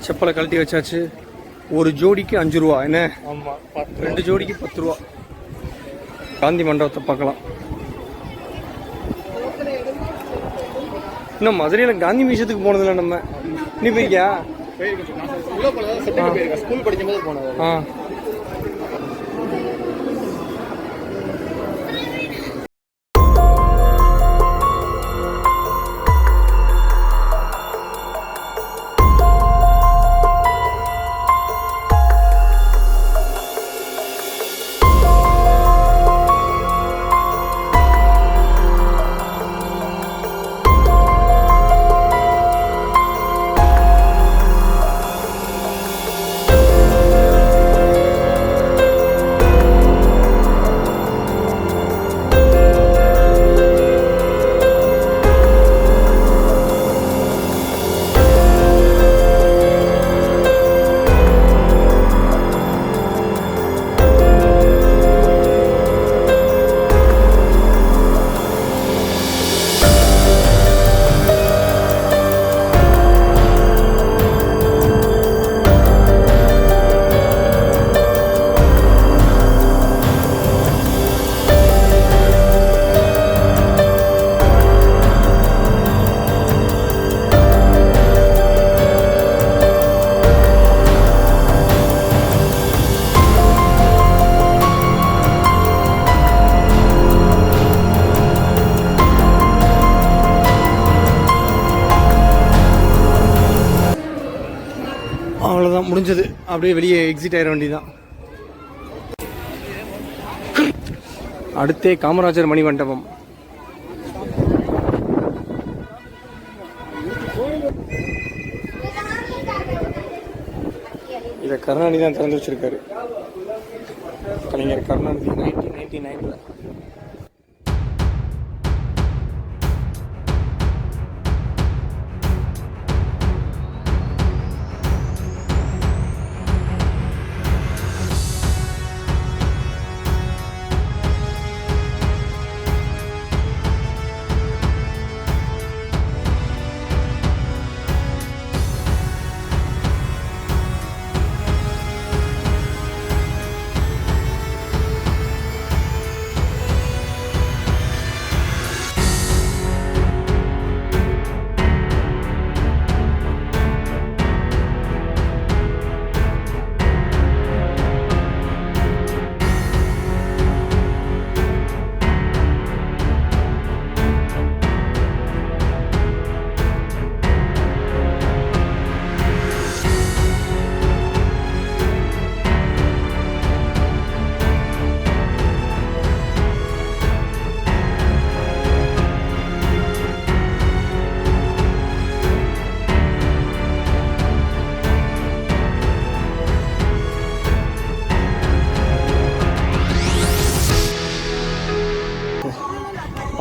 செப்பலை கழட்டி வச்சாச்சு. ஒரு ஜோடிக்கு 5 ரூபா என்ன? ஆமாம், 2 ஜோடிக்கு 10 ரூபா. காந்தி மண்டபத்தை பார்க்கலாம். இன்னும் மதுரையில் காந்தி மியூசியத்துக்கு போனதில்ல நம்ம. நீ போயிருக்கியா? ஸ்கூல் படிக்கும்போது போனது. அவ்வளோதான், முடிஞ்சது. அப்படியே வெளியே எக்ஸிட் ஆயிட வேண்டியதான். அடுத்தே காமராஜர் மணிமண்டபம். இதை கருணாநிதி தான் திறந்து வச்சிருக்காரு. கலைஞர் கருணாநிதி 1999.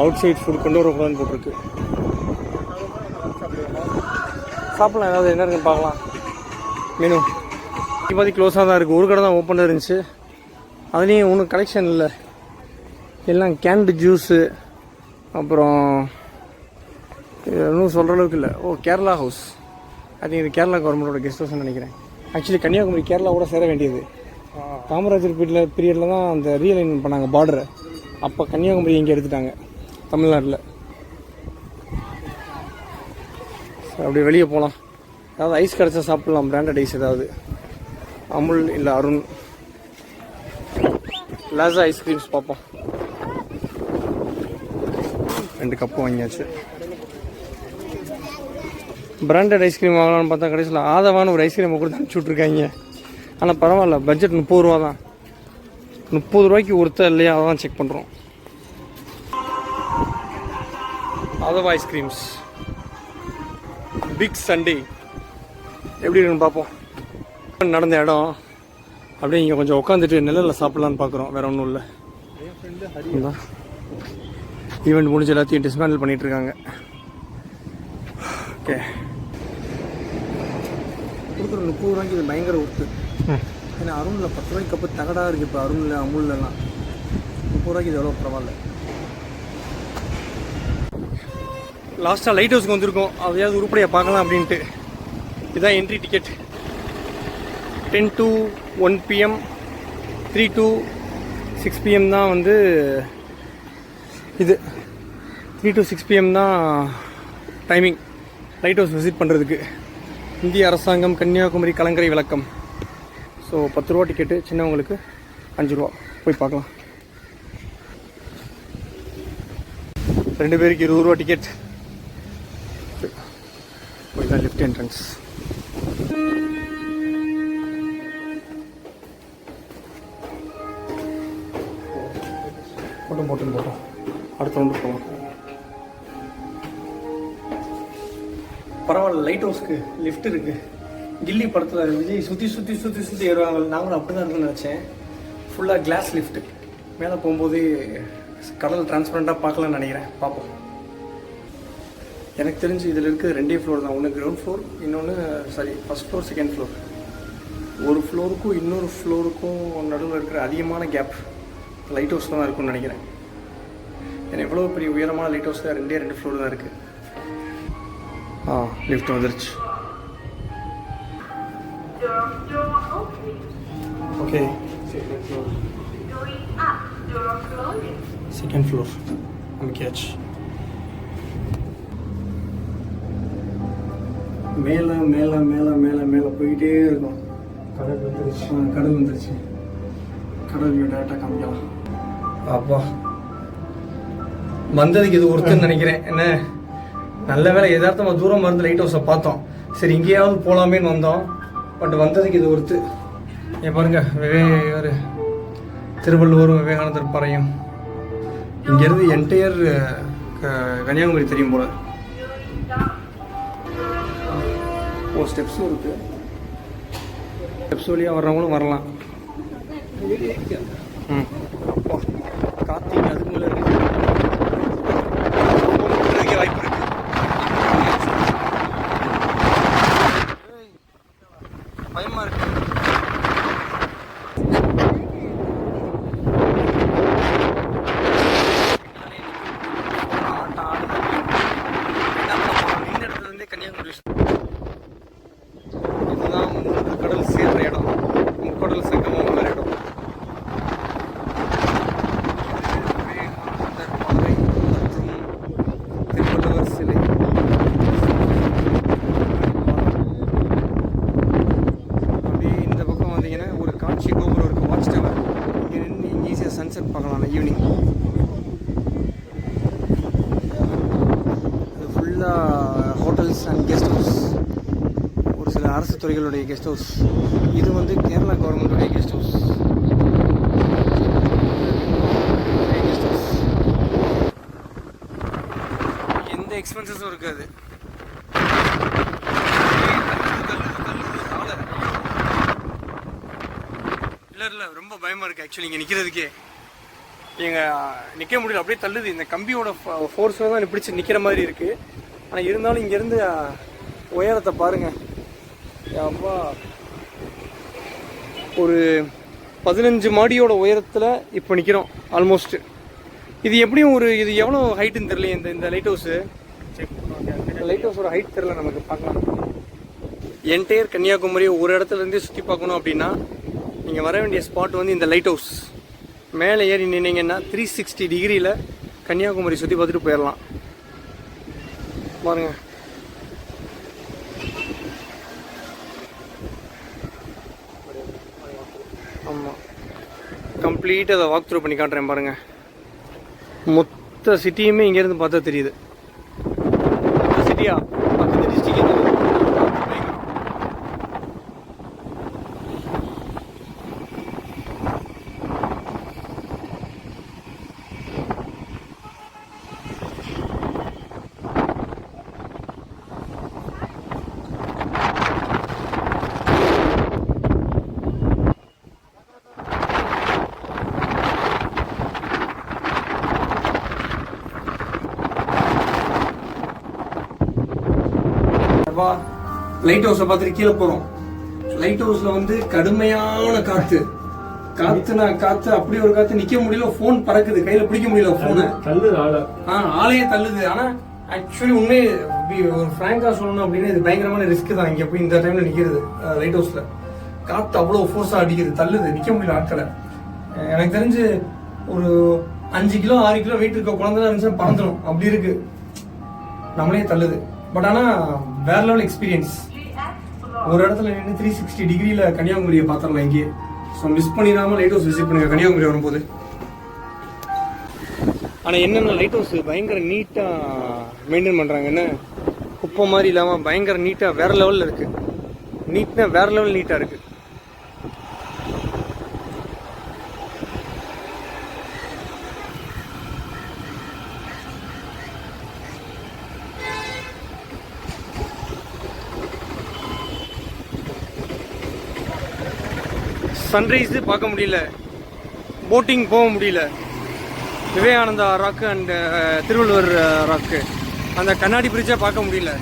அவுட் சைட் ஃபுட் கொண்டு வரக்கூடாதுன்னு போட்டிருக்கு. சாப்பிட்லாம், ஏதாவது என்ன இருக்குன்னு பார்க்கலாம். மெனு இப்போதைக்கு க்ளோஸாக தான் இருக்குது. ஒரு கடை தான் ஓப்பனாக இருந்துச்சு. அதுலேயும் ஒன்றும் கலெக்ஷன் இல்லை. எல்லாம் கேன்டு ஜூஸு, அப்புறம் இன்னும் சொல்கிற அளவுக்கு இல்லை. கேரளா ஹவுஸ். அது இது கேரளா கவர்மெண்ட்டோட கெஸ்ட் ஹவுஸ்ன்னு நினைக்கிறேன். ஆக்சுவலி கன்னியாகுமரி கேரளாவோட சேர வேண்டியது. காமராஜர் பீரியடில் தான் அந்த ரீஅலைன்மெண்ட் பண்ணாங்க பார்டரை. அப்போ கன்னியாகுமரி இங்கே எடுத்துட்டாங்க தமிழ்நாட்டில். அப்படியே வெளியே போகலாம். ஏதாவது ஐஸ் கிடச்சா சாப்பிட்லாம். பிராண்டட் ஐஸ் ஏதாவது. அமுல் இல்லை அருண். லாசா ஐஸ்கிரீம்ஸ் பார்ப்போம். 2 கப்பு வாங்கியாச்சு. பிராண்டட் ஐஸ்கிரீம் வாங்கலாம்னு பார்த்தா கடைசியில் ஆதவான ஒரு ஐஸ்கிரீமை கொடுத்து அனுப்பிச்சி விட்ருக்காங்க. ஆனால் பரவாயில்ல, பட்ஜெட் 30 ரூபா தான். 30 ரூபாய்க்கு ஒருத்தர் இல்லையா, அதான் செக் பண்ணுறோம். ஆதவா ஐஸ்கிரீம்ஸ் பிக் சண்டே எப்படி இருக்குன்னு பார்ப்போம். நடந்த இடம் அப்படியே இங்கே கொஞ்சம் உட்காந்துட்டு நிழலில் சாப்பிட்லான்னு பார்க்குறோம். வேறு ஒன்றும் இல்லை. ஈவெண்ட் முடிஞ்ச எல்லாத்தையும் டிஸ்மேண்டில் பண்ணிகிட்ருக்காங்க. ஓகே, கொடுக்குற 30 ரூபாய்க்கு இது பயங்கர ஒர்த்து. ஏன்னா அருணில் 10 ரூபாய்க்கு கப்பு தகடாக இருக்குது. இப்போ அருணில் அமுல்லாம் 30 ரூபாய்க்கு இது எவ்வளோ பரவாயில்ல. லாஸ்ட்டாக லைட் ஹவுஸ்க்கு வந்திருக்கோம். அதையாவது உருப்படியாக பார்க்கலாம் அப்படின்ட்டு. இதுதான் entry ticket. 10 to 1 PM 3 to 6 PM தான் வந்து இது 3 to 6 PM தான் டைமிங் லைட் ஹவுஸ் விசிட் பண்ணுறதுக்கு. இந்திய அரசாங்கம் கன்னியாகுமரி கலங்கரை விளக்கம். ஸோ 10 ரூபா டிக்கெட்டு, சின்னவங்களுக்கு 5 ரூபா. போய் பார்க்கலாம். 2 பேருக்கு 20 ரூபா டிக்கெட். போய் தான் லிஃப்ட் என்ட்ரன்ஸ். போட்டோம் அடுத்த ரவுண்டு போகலாம். பரவாயில்ல, லைட் ஹவுஸ்க்கு லிஃப்ட் இருக்கு. கில்லி படத்தில் விஜய் சுற்றி ஏறுவாங்க, நாங்களும் அப்படி தான் இருக்குன்னு நினச்சேன். ஃபுல்லாக கிளாஸ் லிஃப்ட்டு. மேலே போகும்போது கடல் டிரான்ஸ்பரண்ட்டாக பார்க்கலான்னு நினைக்கிறேன். பார்ப்போம். எனக்கு தெரிஞ்சு இதில் இருக்க 2 ஃப்ளோர் தான். ஒன்று கிரவுண்ட் ஃப்ளோர், இன்னொன்று ஃபஸ்ட் ஃப்ளோர், செகண்ட் ஃப்ளோர். ஒரு ஃப்ளோருக்கும் இன்னொரு ஃப்ளோருக்கும் நடுவில் இருக்கிற அதிகமான கேப் லைட் ஹவுஸில் தான் இருக்கும்னு நினைக்கிறேன். ஏன்னா எவ்வளோ பெரிய உயரமான லைட் ஹவுஸில் 2 ஃப்ளோர் தான் இருக்குது. லிஃப்ட் வந்துருச்சு. ஓகே, செகண்ட் ஃப்ளோர் நமக்காச்சு. மேலே மேலே மேலே மேலே மேலே போயிட்டே இருக்கும். கடல் வந்துருச்சு. கடல் வியூ டேரெக்டாக காமிக்கலாம். அப்பா, வந்ததுக்கு இது ஒருத்தன்னு நினைக்கிறேன். என்ன நல்ல வேலை, எதார்த்தமாக தூரம் மருந்து லைட் ஹவுஸை பார்த்தோம். சரி இங்கேயாவது போகலாமேன்னு வந்தோம். பட் வந்ததுக்கு இது ஒருத்து. பாருங்க, ஒரு திருவள்ளுவர், விவேகானந்தர் பாறையும். இங்கேருந்து என்டையர் கன்னியாகுமரி தெரியும் போல. ஸ்டெப்ஸும் இருக்கு. ஸ்டெப்ஸ் வழியாக வர்றவங்களும் வரலாம். கார்த்திகை அதுக்கு மேலே இருக்கு. வாய்ப்பு இருக்கு. பயமா இருக்கு. கன்னியாகுமரி இதுதான் கடல் சேர்ற இடம். முக்கடல் சங்கமம் உள்ள இடம். பாறை மற்றும் திருவள்ளுவர் சிலை. அப்படியே இந்த பக்கம் வந்தீங்கன்னா ஒரு காட்சி கோபுரம் இருக்குது, வாட்ச் டவர். இங்கே நின்று இங்கே ஈஸியாக சன்செட் பார்க்கலாம் ஈவினிங். இது ஃபுல்லாக ஹோட்டல்ஸ் அண்ட் கெஸ்ட் ஹவுஸ். ஒரு சில அரசு துறைகளுடைய கெஸ்ட் ஹவுஸ். இது வந்து கேரளா கவர்மெண்ட்டுடைய கெஸ்ட் ஹவுஸ். எந்த எக்ஸ்பென்சஸும் இருக்காது. இல்லை ரொம்ப பயமாக இருக்குது ஆக்சுவலி இங்கே நிற்கிறதுக்கே. நிற்க முடியல, அப்படியே தள்ளுது. இந்த கம்பியோட ஃபோர்ஸில் தான் பிடிச்சி நிற்கிற மாதிரி இருக்குது. ஆனால் இருந்தாலும் இங்கேருந்து உயரத்தை பாருங்கள். அப்பா, ஒரு 15 மாடியோட உயரத்தில் இப்போ நிற்கிறோம் ஆல்மோஸ்ட். இது எப்படியும் இது எவ்வளோ ஹைட்டுன்னு தெரியல. இந்த லைட் ஹவுஸு, லைட் ஹவுஸோட ஹைட் தெரியல நமக்கு. பார்க்கலாம். என்டையர் கன்னியாகுமரி ஒரு இடத்துலேருந்தே சுற்றி பார்க்கணும் அப்படின்னா நீங்கள் வர வேண்டிய ஸ்பாட் வந்து இந்த லைட் ஹவுஸ். மேலே ஏறி நின்னீங்கன்னா 360 டிகிரியில் கன்னியாகுமரி சுற்றி பார்த்துட்டு போயிடலாம். பாருங்கள். ஆமாம், கம்ப்ளீட்டாக அதை வாக் த்ரூ பண்ணி காட்டுறேன் பாருங்கள். மொத்த சிட்டியுமே இங்கேருந்து பார்த்தா தெரியுது. மொத்த சிட்டியா பக்கத்து டிஸ்ட்ரிக்ட். லைட் ஹவுஸை பார்த்துட்டு கீழே போகிறோம். லைட் ஹவுஸில் வந்து கடுமையான காற்று. காற்று அப்படி ஒரு காற்று, நிற்க முடியல. ஃபோன் பறக்குது, கையில் பிடிக்க முடியல ஃபோனை. தள்ளுது ஆளையே தள்ளுது. ஆனால் ஆக்சுவலி உண்மை ஒரு ஃப்ராங்காக சொல்லணும் அப்படின்னா இது பயங்கரமான ரிஸ்க் தான். இங்கே போய் இந்த டைமில் நிற்கிறது லைட் ஹவுஸில். காற்று அவ்வளோ ஃபோர்ஸாக அடிக்குது, தள்ளுது, நிற்க முடியல ஆட்களை. எனக்கு தெரிஞ்சு ஒரு 5 கிலோ 6 கிலோ வெயிட் இருக்க குழந்தைலாம் இருந்துச்சுன்னா பறந்துடும், அப்படி இருக்கு, நம்மளே தள்ளுது. பட் ஆனால் வேற லெவல் எக்ஸ்பீரியன்ஸ். ஒரு இடத்துல நின்று 360 டிகிரியில் கன்னியாகுமரியை பார்த்துடலாம் இங்கேயே. ஸோ மிஸ் பண்ணிடாமல் லைட் ஹவுஸ் விசிட் பண்ணுங்க கன்னியாகுமரி வரும்போது. ஆனால் என்னென்ன லைட் ஹவுஸ் பயங்கர நீட்டாக மெயின்டைன் பண்ணுறாங்கன்னு, குப்பை மாதிரி இல்லாமல் பயங்கர நீட்டாக வேற லெவலில் இருக்குது. நீட்னா வேற லெவல் நீட்டாக இருக்குது. சன்ரைஸ் பார்க்க முடியல, போட்டிங் போக முடியல. விவேகானந்தா ராக்கு அண்ட் திருவள்ளுவர் ராக்கு, அந்த கண்ணாடி பிரிட்ஜை பார்க்க முடியல.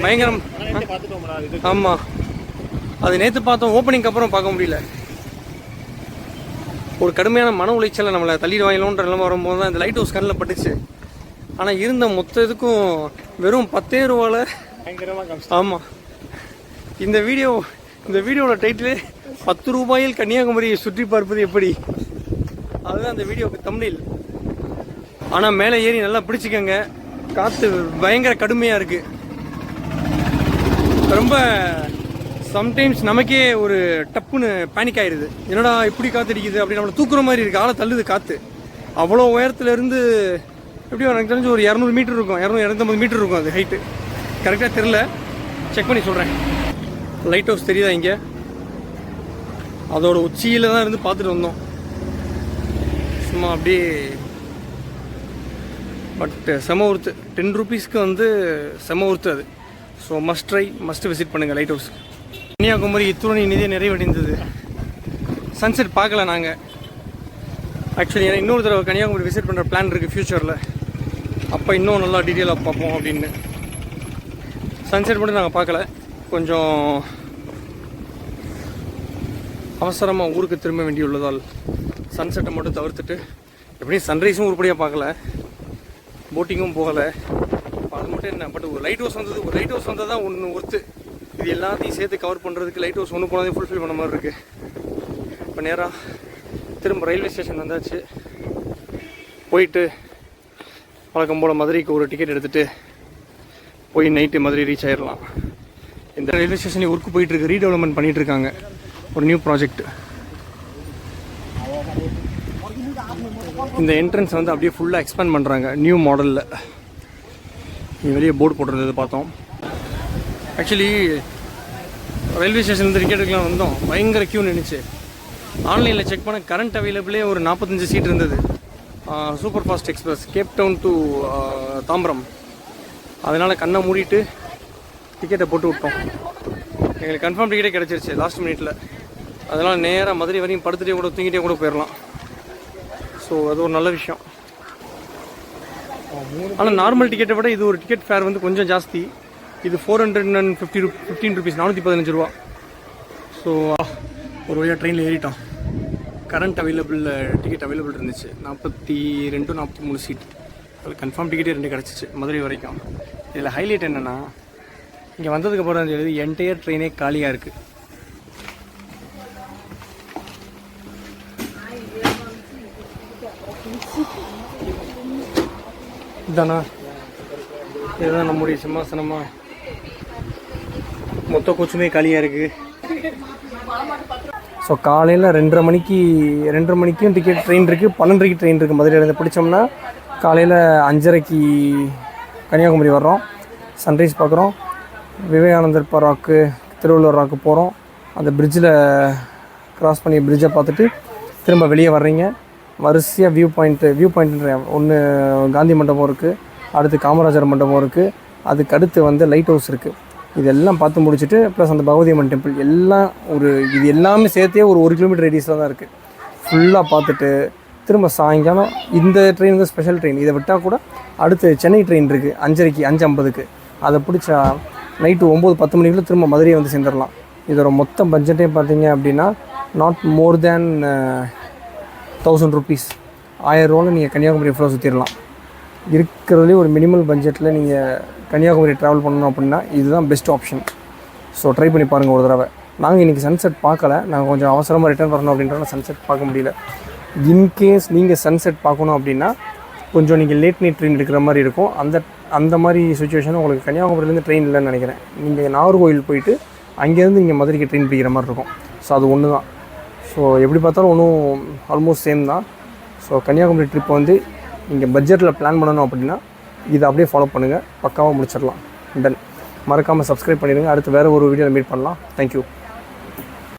பயங்கரம். ஆமாம், அது நேற்று பார்த்தோம், ஓப்பனிங்க்கு அப்புறம் பார்க்க முடியல. ஒரு கடுமையான மன உளைச்சலை நம்மளை தள்ளிடுவாங்களோன்ற நிலைமை வரும்போது தான் இந்த லைட் ஹவுஸ் கண்ணில் பட்டுச்சு. ஆனால் இருந்த மொத்த இதுக்கும் வெறும் 10 ரூபாவில். ஆமாம், இந்த வீடியோவோட டைட்டிலே 10 ரூபாயில் கன்னியாகுமரியை சுற்றி பார்ப்பது எப்படி, அதுதான் அந்த வீடியோவுக்கு தம்ப்நெயில். ஆனால் மேலே ஏறி நல்லா பிடிச்சிக்கங்க, காற்று பயங்கர கடுமையாக இருக்குது. ரொம்ப சம்டைம்ஸ் நமக்கே ஒரு டப்புன்னு பேனிக் ஆயிடுது, என்னடா இப்படி காற்று அடிக்குது அப்படி, நம்மளை தூக்குற மாதிரி இருக்குது. ஆளை தள்ளுது காற்று. அவ்வளோ உயரத்துலேருந்து எப்படியும் எனக்கு தெரிஞ்சு ஒரு 200 மீட்டர் இருக்கும், 200-250 மீட்டர் இருக்கும் அது ஹைட்டு. கரெக்டாக தெரில, செக் பண்ணி சொல்கிறேன். லைட் ஹவுஸ் தெரியுதா இங்கே? அதோட உச்சியில் தான் இருந்து பார்த்துட்டு வந்தோம் சும்மா அப்படியே. பட் செம ஒர்த்து, 10 ரூபீஸ்க்கு வந்து செம ஒர்த்து அது. So must try, must visit பண்ணுங்கள் லைட் ஹவுஸ். கன்னியாகுமரி இத்துடன் இனிதே நிறைவடைந்தது. சன்செட் பார்க்கல நாங்கள். ஆக்சுவலி எனக்கு இன்னொரு தடவை கன்னியாகுமரி விசிட் பண்ணுற பிளான் இருக்குது ஃப்யூச்சரில். அப்போ இன்னும் நல்லா டீட்டெயிலாக பார்ப்போம் அப்படின்னு. சன்செட் மட்டும் நாங்கள் பார்க்கல, கொஞ்சம் அவசரமாக ஊருக்கு திரும்ப வேண்டியுள்ளதால் சன்செட்டை மட்டும் தவிர்த்துட்டு, எப்படியும் சன்ரைஸும் உருப்படியாக பார்க்கல, போட்டிங்கும் போகலை. அது மட்டும் என்ன, பட் ஒரு லைட் ஹவுஸ் வந்தது தான் ஒன்று ஒர்த்து. இது எல்லாத்தையும் சேர்த்து கவர் பண்ணுறதுக்கு லைட் ஹவுஸ் ஒன்று போனதே ஃபுல்ஃபில் பண்ண மாதிரி இருக்குது. இப்போ நேராக திரும்ப ரயில்வே ஸ்டேஷன் வந்தாச்சு. போயிட்டு வழக்கம் போல் மதுரைக்கு ஒரு டிக்கெட் எடுத்துகிட்டு போய் நைட்டு மதுரை ரீச் ஆயிடலாம். இந்த ரயில்வே ஸ்டேஷனில் ஒர்க்கு போயிட்டுருக்கு, ரீடெவலப்மெண்ட் பண்ணிகிட்ருக்காங்க, ஒரு நியூ ப்ராஜெக்ட். இந்த என்ட்ரன்ஸ் வந்து அப்படியே ஃபுல்லாக எக்ஸ்பேண்ட் பண்ணுறாங்க நியூ மாடலில். இங்கே வெளியே போர்டு போட்டிருந்தது பார்த்தோம். ஆக்சுவலி ரயில்வே ஸ்டேஷன்லேருந்து டிக்கெட் எடுக்கலாம் வந்தோம், பயங்கர க்யூ நின்றுச்சு. ஆன்லைனில் செக் பண்ண கரண்ட் அவைலபிளே ஒரு 45 சீட் இருந்தது. Super fast express Cape Town to Tambaram. அதனால் கண்ணை மூடிட்டு டிக்கெட்டை போட்டு விட்டோம். எங்களுக்கு கன்ஃபார்ம் டிக்கெட்டே கிடச்சிருச்சு லாஸ்ட் மினிட்ல. அதனால் நேராக மதுரை வரையும் படுத்துகிட்டே கூட தூங்கிட்டே கூட போயிடலாம். ஸோ அது ஒரு நல்ல விஷயம். ஆனால் நார்மல் டிக்கெட்டை விட இது ஒரு டிக்கெட் ஃபேர் வந்து கொஞ்சம் ஜாஸ்தி. இது 415 ரூபீஸ், 415 ரூபா. ஸோ ஒரு வழியாக ட்ரெயினில் ஏறிட்டோம். கரண்ட் டிக்கெட் அவைலபிள் இருந்துச்சு 42 43 சீட். அதில் கன்ஃபார்ம் டிக்கெட்டே 2 கிடச்சிச்சு மதுரை வரைக்கும். இதில் ஹைலைட் என்னென்னா, இங்கே வந்ததுக்கப்புறம் தெரியுது என்டையர் ட்ரெயினே காலியாக இருக்குது. இதுதானா, இதுதான் நம்முடைய சிம்மாசனமா. மொத்த கோச்சுமே காலியாக இருக்குது. ஸோ காலையில் 2:30 மணிக்கும் டிக்கெட் ட்ரெயின் இருக்குது, 12:30 ட்ரெயின் இருக்குது. மதுரையிலேருந்து பிடிச்சோம்னா காலையில் 5:30 கன்னியாகுமரி வர்றோம், சன்ரைஸ் பார்க்குறோம், விவேகானந்தர் ராக்கு, திருவள்ளுவர் ராக்கு போகிறோம். அந்த பிரிட்ஜில் க்ராஸ் பண்ணி பிரிட்ஜை பார்த்துட்டு திரும்ப வெளியே வர்றீங்க. வரிசையாக வியூ பாயிண்ட்ன்ற ஒன்று காந்தி மண்டபம் இருக்குது, அடுத்து காமராஜர் மண்டபம் இருக்குது, அதுக்கு அடுத்து வந்து லைட் ஹவுஸ் இருக்குது. இதெல்லாம் பார்த்து முடிச்சுட்டு ப்ளஸ் அந்த பகவதி அம்மன் டெம்பிள் எல்லாம் இது எல்லாமே சேர்த்தே ஒரு 1 கிலோமீட்டர் ரேடியஸில் தான் இருக்குது. ஃபுல்லாக பார்த்துட்டு திரும்ப சாயங்காலம் இந்த ட்ரெயின் வந்து ஸ்பெஷல் ட்ரெயின், இதை விட்டால் கூட அடுத்து சென்னை ட்ரெயின் இருக்குது 5:30 5:50. அதை பிடிச்சா நைட்டு 9-10 மணிக்குள்ளே திரும்ப மதுரையை வந்து சேர்ந்துடலாம். இதோட மொத்த பட்ஜெட்டே பார்த்தீங்க அப்படின்னா நாட் மோர் தேன் 1000 ரூபீஸ். 1000 ரூபாவில் நீங்கள் கன்னியாகுமரி ஃபுல்லாக சுற்றிடலாம். இருக்கிறதுலே ஒரு மினிமல் பட்ஜெட்டில் நீங்கள் கன்னியாகுமரி ட்ராவல் பண்ணணும் அப்படின்னா இதுதான் பெஸ்ட் ஆப்ஷன். ஸோ ட்ரை பண்ணி பாருங்கள் ஒரு தடவை. நாங்கள் இன்றைக்கி சன்செட் பார்க்கல, நாங்கள் கொஞ்சம் அவசரமாக ரிட்டர்ன் வரணும் அப்படின்றத சன்செட் பார்க்க முடியல. இன்கேஸ் நீங்கள் சன்செட் பார்க்கணும் அப்படின்னா கொஞ்சம் நீங்கள் லேட் நைட் ட்ரெயின் எடுக்கிற மாதிரி இருக்கும். அந்த மாதிரி சுச்சுவேஷன் உங்களுக்கு கன்னியாகுமரியிலேருந்து ட்ரெயின் இல்லைன்னு நினைக்கிறேன். நீங்கள் நாகர்கோவில் போயிட்டு அங்கேருந்து நீங்கள் மதுரைக்கு ட்ரெயின் பிடிக்கிற மாதிரி இருக்கும். ஸோ அது ஒன்று தான். ஸோ எப்படி பார்த்தாலும் ஒன்றும் ஆல்மோஸ்ட் சேம் தான். ஸோ கன்னியாகுமரி ட்ரிப் வந்து நீங்கள் பட்ஜெட்டில் பிளான் பண்ணணும் அப்படின்னா இதை அப்படியே ஃபாலோ பண்ணுங்கள், பக்காவாக முடிச்சிடலாம். டன். மறக்காமல் சப்ஸ்கிரைப் பண்ணிடுங்க. அடுத்து வேறு ஒரு வீடியோவில் மீட் பண்ணலாம். தேங்க்யூ.